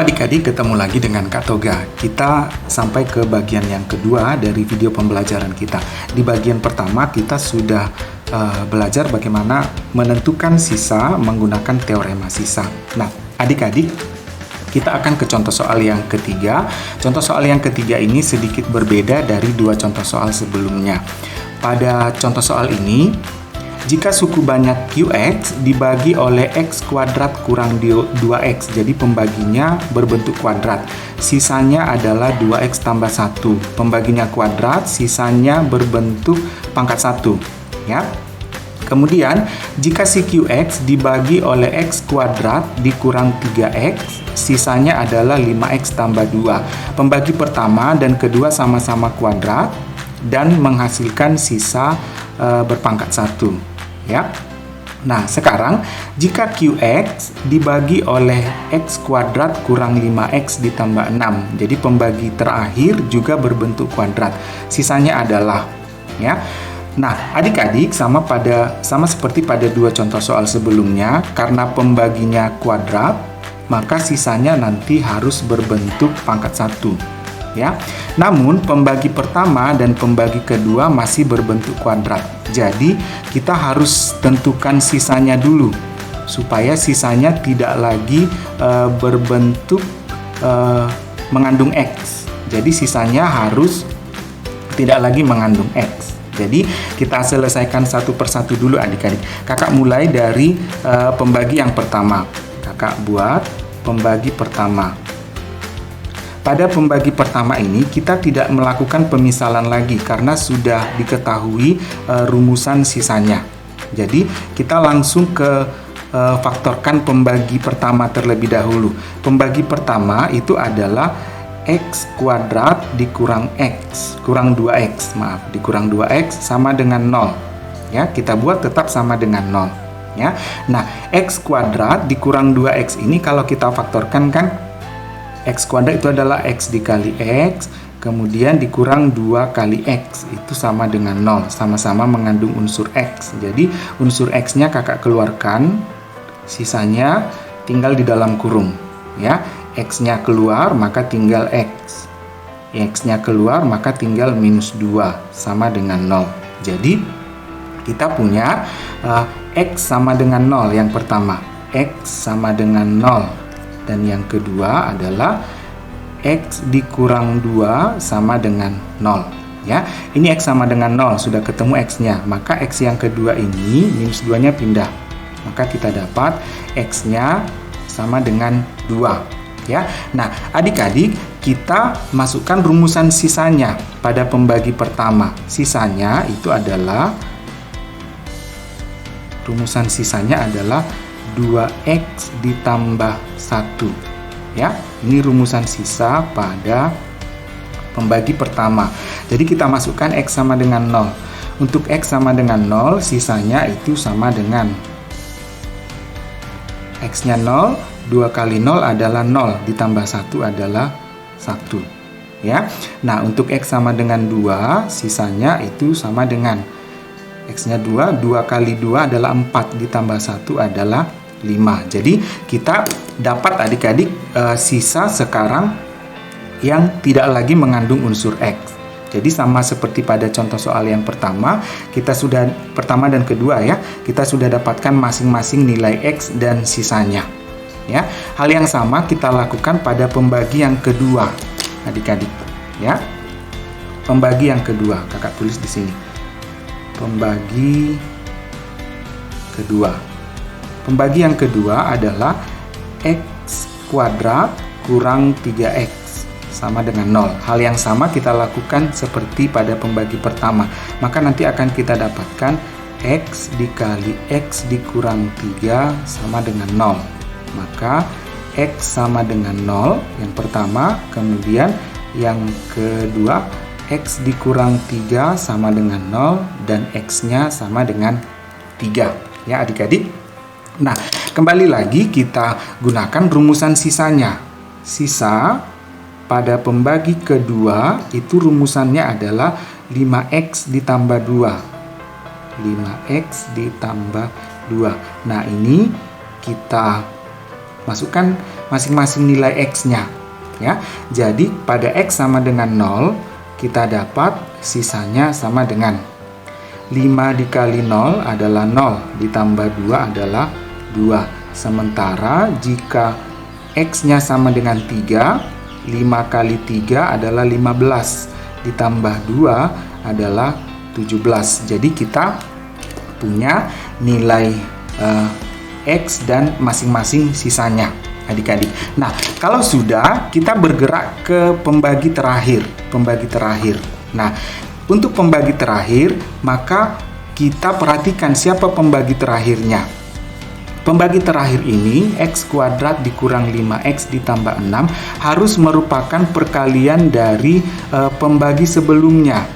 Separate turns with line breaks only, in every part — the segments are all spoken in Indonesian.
adik-adik, ketemu lagi dengan Kak Toga. Kita sampai ke bagian yang kedua dari video pembelajaran kita. Di bagian pertama kita sudah belajar bagaimana menentukan sisa menggunakan teorema sisa. Nah, adik-adik, kita akan ke contoh soal yang ketiga. Contoh soal yang ketiga ini sedikit berbeda dari dua contoh soal sebelumnya. Pada contoh soal ini, jika suku banyak Qx dibagi oleh X kuadrat kurang 2X, jadi pembaginya berbentuk kuadrat. Sisanya adalah 2X tambah 1. Pembaginya kuadrat, sisanya berbentuk pangkat 1. Ya. Kemudian, jika si Qx dibagi oleh X kuadrat dikurang 3X, sisanya adalah 5X tambah 2. Pembagi pertama dan kedua sama-sama kuadrat dan menghasilkan sisa berpangkat 1. Ya. Nah, sekarang jika Qx dibagi oleh X kuadrat kurang 5X ditambah 6, jadi pembagi terakhir juga berbentuk kuadrat. Sisanya adalah, ya. Nah, adik-adik sama seperti pada dua contoh soal sebelumnya, karena pembaginya kuadrat, maka sisanya nanti harus berbentuk pangkat 1. Ya. Namun pembagi pertama dan pembagi kedua masih berbentuk kuadrat. Jadi kita harus tentukan sisanya dulu supaya sisanya tidak lagi berbentuk mengandung X. Jadi sisanya harus tidak lagi mengandung X. Jadi kita selesaikan satu persatu dulu adik-adik. Kakak mulai dari pembagi yang pertama. Kakak buat pembagi pertama. Pada pembagi pertama ini kita tidak melakukan pemisalan lagi karena sudah diketahui rumusan sisanya. Jadi kita langsung ke faktorkan pembagi pertama terlebih dahulu. Pembagi pertama itu adalah X kuadrat dikurang X, kurang 2X, dikurang 2X sama dengan 0. Ya, kita buat tetap sama dengan 0. Ya. Nah, X kuadrat dikurang 2X ini kalau kita faktorkan kan X kuadrat itu adalah X dikali X, kemudian dikurang 2 kali X, itu sama dengan 0, sama-sama mengandung unsur X. Jadi unsur X-nya kakak keluarkan, sisanya tinggal di dalam kurung. Ya, X-nya keluar maka tinggal X, X-nya keluar maka tinggal minus 2, sama dengan 0. Jadi kita punya X sama dengan 0 yang pertama, X sama dengan 0. Dan yang kedua adalah X dikurang 2 sama dengan 0. Ya, ini X sama dengan 0, sudah ketemu X-nya. Maka X yang kedua ini, minus 2-nya pindah. Maka kita dapat X-nya sama dengan 2. Ya. Nah, adik-adik, kita masukkan rumusan sisanya pada pembagi pertama. Sisanya itu adalah, rumusan sisanya adalah 2X ditambah 1. Ya, ini rumusan sisa pada pembagi pertama. Jadi kita masukkan X sama dengan 0. Untuk X sama dengan 0, sisanya itu sama dengan X-nya 0, 2 kali 0 adalah 0, ditambah 1 adalah 1. Ya. Nah, untuk X sama dengan 2, sisanya itu sama dengan X-nya 2, 2 kali 2 adalah 4, ditambah 1 adalah 5. Jadi kita dapat adik-adik sisa sekarang yang tidak lagi mengandung unsur X. Jadi sama seperti pada contoh soal yang pertama, kita sudah pertama dan kedua ya, kita sudah dapatkan masing-masing nilai X dan sisanya. Ya, hal yang sama kita lakukan pada pembagi yang kedua, adik-adik. Ya, pembagi yang kedua, kakak tulis di sini. Pembagi kedua. Pembagi yang kedua adalah X kuadrat kurang 3X sama dengan 0. Hal yang sama kita lakukan seperti pada pembagi pertama. Maka nanti akan kita dapatkan X dikali X dikurang 3 sama dengan 0. Maka X sama dengan 0 yang pertama, kemudian yang kedua X dikurang 3 sama dengan 0 dan X-nya sama dengan 3. Ya adik-adik. Nah, kembali lagi kita gunakan rumusan sisanya. Sisa pada pembagi kedua itu rumusannya adalah 5X ditambah 2. 5X ditambah 2. Nah, ini kita masukkan masing-masing nilai X-nya. Ya, jadi pada X sama dengan 0, kita dapat sisanya sama dengan 5 dikali 0 adalah 0, ditambah 2 adalah 2. Sementara jika X-nya sama dengan 3, 5 kali 3 adalah 15, ditambah 2 adalah 17. Jadi kita punya nilai X dan masing-masing sisanya, adik-adik. Nah, kalau sudah, kita bergerak ke pembagi terakhir. Nah, untuk pembagi terakhir, maka kita perhatikan siapa pembagi terakhirnya. Pembagi terakhir ini, X kuadrat dikurang 5X ditambah 6, harus merupakan perkalian dari pembagi sebelumnya.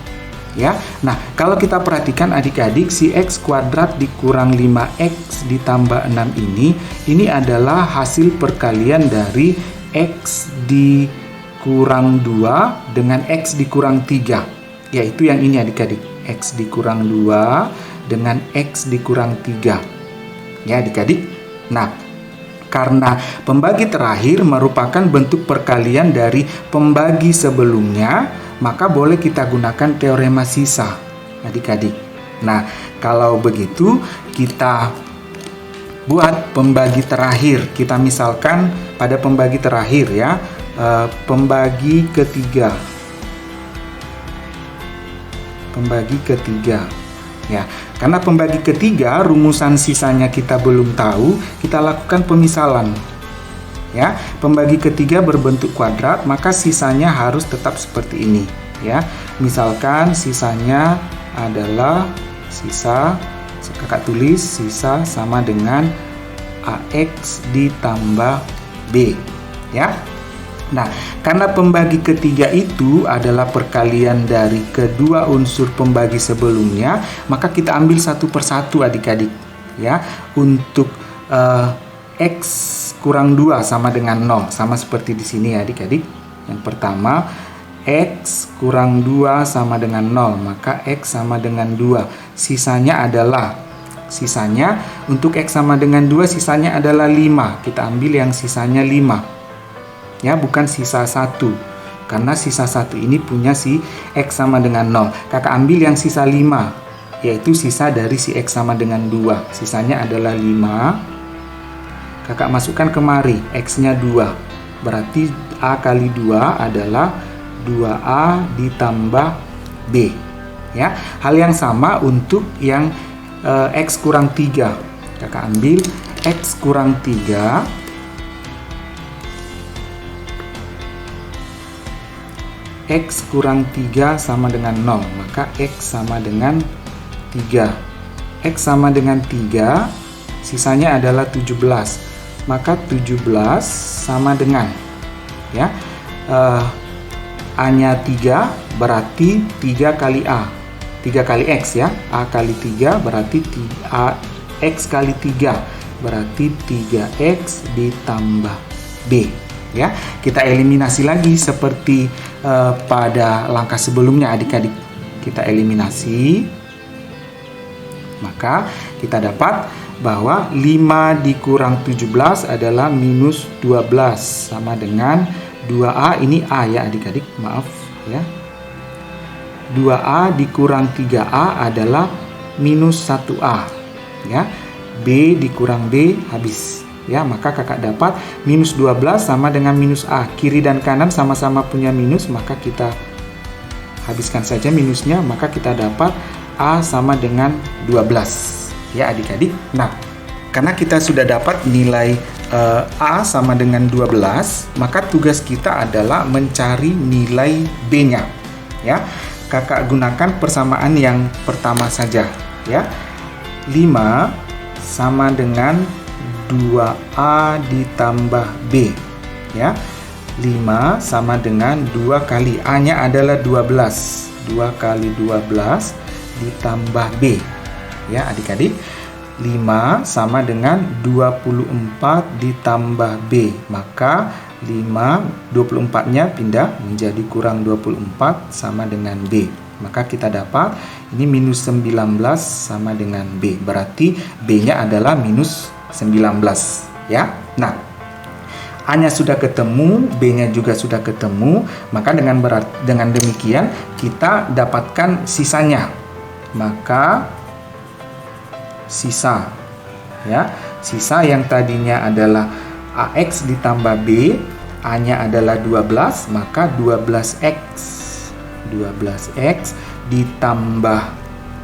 Ya, nah kalau kita perhatikan adik-adik, si X kuadrat dikurang 5X ditambah 6 ini adalah hasil perkalian dari X dikurang 2 dengan X dikurang 3, yaitu yang ini adik-adik, X dikurang 2 dengan X dikurang 3, ya adik-adik. Nah, karena pembagi terakhir merupakan bentuk perkalian dari pembagi sebelumnya, maka boleh kita gunakan teorema sisa, adik-adik. Nah, kalau begitu kita buat pembagi terakhir. Kita misalkan pada pembagi terakhir ya, pembagi ketiga. Ya, karena pembagi ketiga rumusan sisanya kita belum tahu, kita lakukan pemisalan. Ya, pembagi ketiga berbentuk kuadrat, maka sisanya harus tetap seperti ini. Ya, misalkan sisanya adalah kakak tulis sisa sama dengan AX ditambah B. Ya. Nah, karena pembagi ketiga itu adalah perkalian dari kedua unsur pembagi sebelumnya, maka kita ambil satu persatu adik-adik. Ya, untuk X kurang 2 sama dengan 0, sama seperti di sini ya adik-adik. Yang pertama, X kurang 2 sama dengan 0, maka X sama dengan 2. Sisanya untuk X sama dengan 2, sisanya adalah 5. Kita ambil yang sisanya 5. Ya, bukan sisa 1. Karena sisa 1 ini punya si X sama dengan 0. Kakak ambil yang sisa 5, yaitu sisa dari si X sama dengan 2. Sisanya adalah 5. Kakak masukkan kemari, X-nya 2. Berarti A kali 2 adalah 2A ditambah B. Ya, hal yang sama untuk yang X kurang 3. Kakak ambil X kurang 3. X kurang 3 sama dengan 0. Maka X sama dengan 3. X sama dengan 3. Sisanya adalah 17. Maka 17 sama dengan, ya, A-nya 3 berarti 3 kali A, 3 kali X ya, A kali 3 berarti X kali 3 berarti 3X ditambah B. Ya, kita eliminasi lagi seperti pada langkah sebelumnya adik-adik. Kita eliminasi, maka kita dapat bahwa 5 dikurang 17 adalah minus 12 sama dengan 2A, ini A ya adik-adik, maaf ya. 2A dikurang 3A adalah minus 1A ya. B dikurang B habis ya, maka kakak dapat minus 12 sama dengan minus A. Kiri dan kanan sama-sama punya minus, maka kita habiskan saja minusnya, maka kita dapat A sama dengan 12 ya adik-adik. Nah, karena kita sudah dapat nilai A sama dengan 12, maka tugas kita adalah mencari nilai B-nya. Ya, kakak gunakan persamaan yang pertama saja. Ya, 5 sama dengan 2A ditambah B. Ya, 5 sama dengan 2 kali A-nya adalah 12. 2 kali 12 ditambah B. Ya adik-adik, 5 sama dengan 24 ditambah B, maka 24-nya pindah menjadi kurang 24 sama dengan B, maka kita dapat ini minus 19 sama dengan B, berarti B-nya adalah minus 19 ya. Nah, A-nya sudah ketemu, B-nya juga sudah ketemu, maka dengan demikian kita dapatkan sisanya. Maka sisa, ya, sisa yang tadinya adalah AX ditambah B, A-nya adalah 12, maka 12X ditambah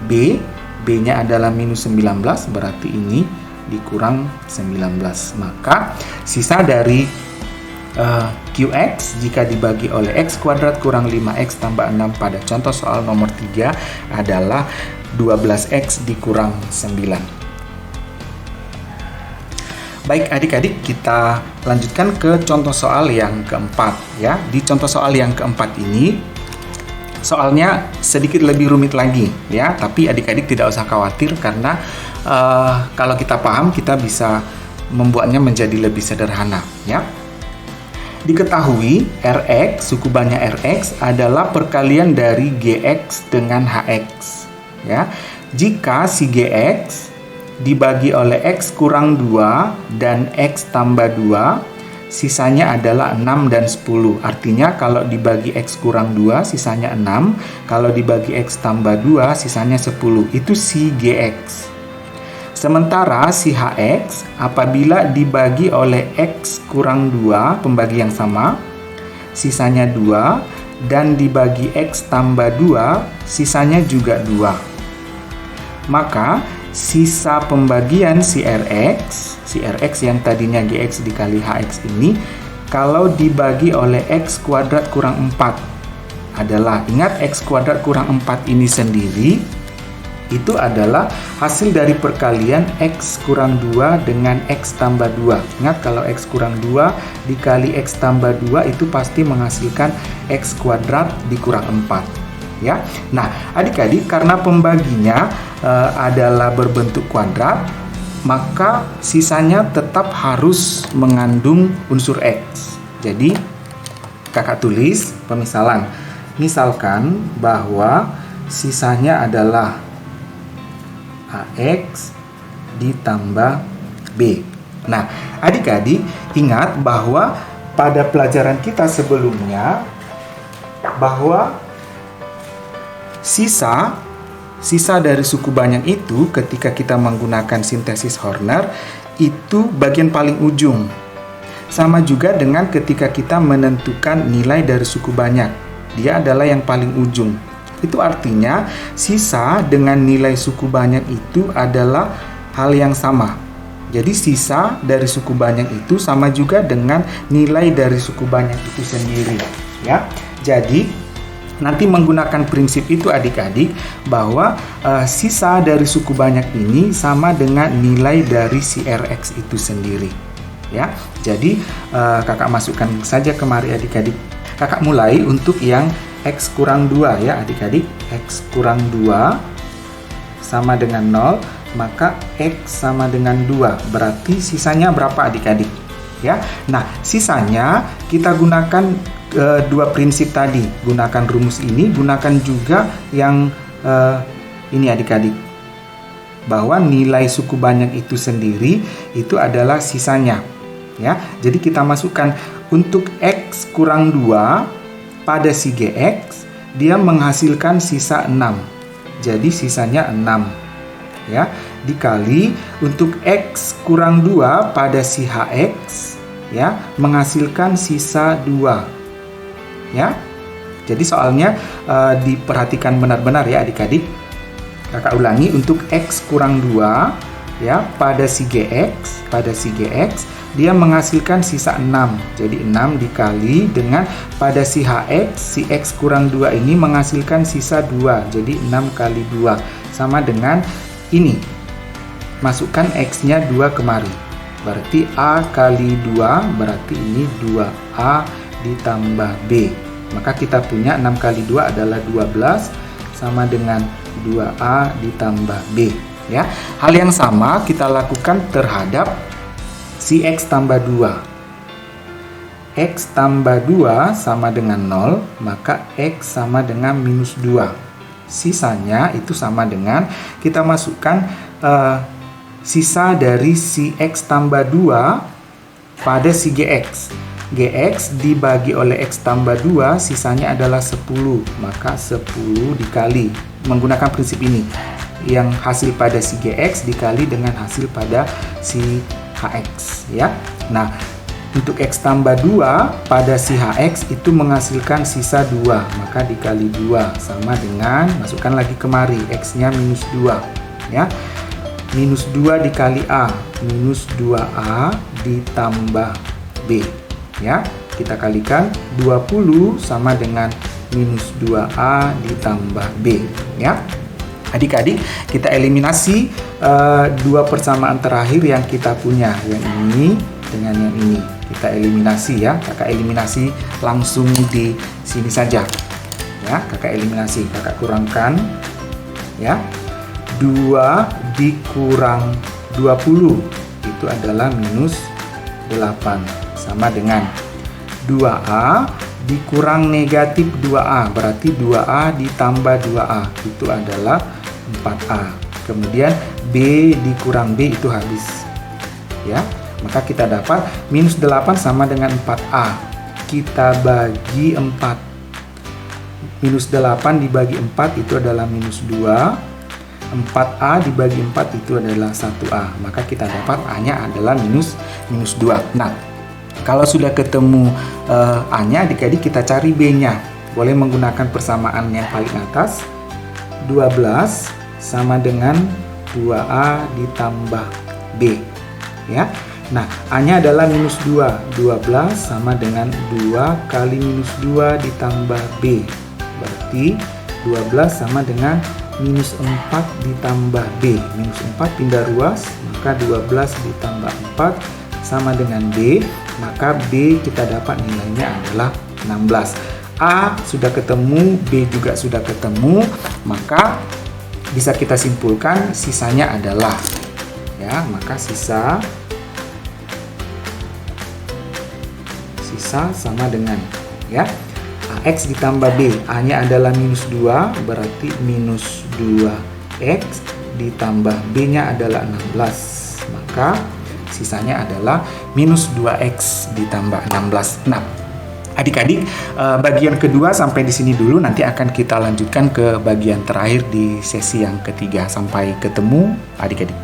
B, B-nya adalah minus 19, berarti ini dikurang 19. Maka sisa dari QX jika dibagi oleh X kuadrat kurang 5X tambah 6 pada contoh soal nomor 3 adalah 12X dikurang 9. Baik adik-adik, kita lanjutkan ke contoh soal yang keempat ya. Di contoh soal yang keempat ini soalnya sedikit lebih rumit lagi ya, tapi adik-adik tidak usah khawatir karena kalau kita paham kita bisa membuatnya menjadi lebih sederhana ya. Diketahui Rx, suku banyak Rx adalah perkalian dari Gx dengan Hx ya. Jika si Gx dibagi oleh X kurang 2 dan X tambah 2, sisanya adalah 6 dan 10. Artinya kalau dibagi X kurang 2, sisanya 6. Kalau dibagi X tambah 2, sisanya 10. Itu si Gx. Sementara si Hx apabila dibagi oleh X kurang 2, pembagi yang sama, sisanya 2. Dan dibagi X tambah 2, sisanya juga 2. Maka sisa pembagian si Rx yang tadinya Gx dikali Hx ini, kalau dibagi oleh X kuadrat kurang 4 adalah, ingat X kuadrat kurang 4 ini sendiri, itu adalah hasil dari perkalian X kurang 2 dengan X tambah 2. Ingat kalau X kurang 2 dikali X tambah 2 itu pasti menghasilkan X kuadrat dikurang 4. Ya. Nah, adik-adik karena pembaginya adalah berbentuk kuadrat, maka sisanya tetap harus mengandung unsur X. Jadi, kakak tulis pemisalan. Misalkan bahwa sisanya adalah AX ditambah B. Nah, adik-adik ingat bahwa pada pelajaran kita sebelumnya bahwa sisa dari suku banyak itu ketika kita menggunakan sintesis Horner itu bagian paling ujung. Sama juga dengan ketika kita menentukan nilai dari suku banyak. Dia adalah yang paling ujung. Itu artinya sisa dengan nilai suku banyak itu adalah hal yang sama. Jadi sisa dari suku banyak itu sama juga dengan nilai dari suku banyak itu sendiri. Ya, jadi nanti menggunakan prinsip itu adik-adik bahwa sisa dari suku banyak ini sama dengan nilai dari si Rx itu sendiri. Ya, jadi kakak masukkan saja kemari adik-adik. Kakak mulai untuk yang X kurang 2 ya adik-adik. X kurang 2 sama dengan 0, maka X sama dengan 2. Berarti sisanya berapa adik-adik? Ya. Nah, sisanya kita gunakan dua prinsip tadi. Gunakan rumus ini, gunakan juga yang ini adik-adik. Bahwa nilai suku banyak itu sendiri itu adalah sisanya. Ya. Jadi kita masukkan untuk X kurang 2 pada si Gx, dia menghasilkan sisa 6. Jadi sisanya 6. Ya, dikali untuk X kurang 2 pada si Hx, ya, menghasilkan sisa 2. Ya. Jadi soalnya diperhatikan benar-benar ya adik-adik. Kakak ulangi untuk X kurang 2 ya pada si Gx, dia menghasilkan sisa 6. Jadi 6 dikali dengan pada si Hx, si X kurang 2 ini menghasilkan sisa 2. Jadi 6 kali 2 sama dengan ini. Masukkan X-nya 2 kemari. Berarti A kali 2, berarti ini 2A ditambah B. Maka kita punya 6 kali 2 adalah 12 sama dengan 2A ditambah B. Ya. Hal yang sama kita lakukan terhadap si X tambah 2. X tambah 2 sama dengan 0, maka X sama dengan minus 2. Sisanya itu sama dengan, kita masukkan sisa dari si X tambah 2 pada si GX. GX dibagi oleh X tambah 2, sisanya adalah 10. Maka 10 dikali, menggunakan prinsip ini, yang hasil pada si GX dikali dengan hasil pada si HX, ya. Nah, untuk X tambah 2 pada si HX itu menghasilkan sisa 2, maka dikali 2 sama dengan, masukkan lagi kemari, X-nya minus 2, ya. Minus 2 dikali A, minus 2A ditambah B, ya. Kita kalikan 20 sama dengan minus 2A ditambah B, ya. Adik-adik, kita eliminasi dua persamaan terakhir yang kita punya, yang ini dengan yang ini. Kita eliminasi, ya. Kakak eliminasi langsung di sini saja, ya. Kakak eliminasi, kakak kurangkan, ya. 2 dikurang 20 itu adalah minus 8, sama dengan 2A dikurang negatif 2A, berarti 2A ditambah 2A itu adalah 4A. Kemudian B dikurang B itu habis, ya. Maka kita dapat minus 8 sama dengan 4A. Kita bagi 4. Minus 8 dibagi 4 itu adalah minus 2. 4A dibagi 4 itu adalah 1A. Maka kita dapat A-nya adalah minus 2. Nah, kalau sudah ketemu A-nya, adik-adik kita cari B-nya. Boleh menggunakan persamaan yang paling atas. 12 sama dengan 2A ditambah B, ya. Nah, A-nya adalah minus 2. 12 sama dengan 2 kali minus 2 ditambah B. Berarti 12 sama dengan minus 4 ditambah B. Minus 4 pindah ruas, maka 12 ditambah 4 sama dengan B. Maka B kita dapat nilainya adalah 16. A sudah ketemu, B juga sudah ketemu. Maka bisa kita simpulkan sisanya adalah, ya, maka sisa sama dengan, ya, AX ditambah B. A-nya adalah minus 2, berarti minus 2X ditambah B-nya adalah 16. Maka sisanya adalah minus 2X ditambah 16. Nah, adik-adik, bagian kedua sampai di sini dulu. Nanti akan kita lanjutkan ke bagian terakhir di sesi yang ketiga. Sampai ketemu, adik-adik.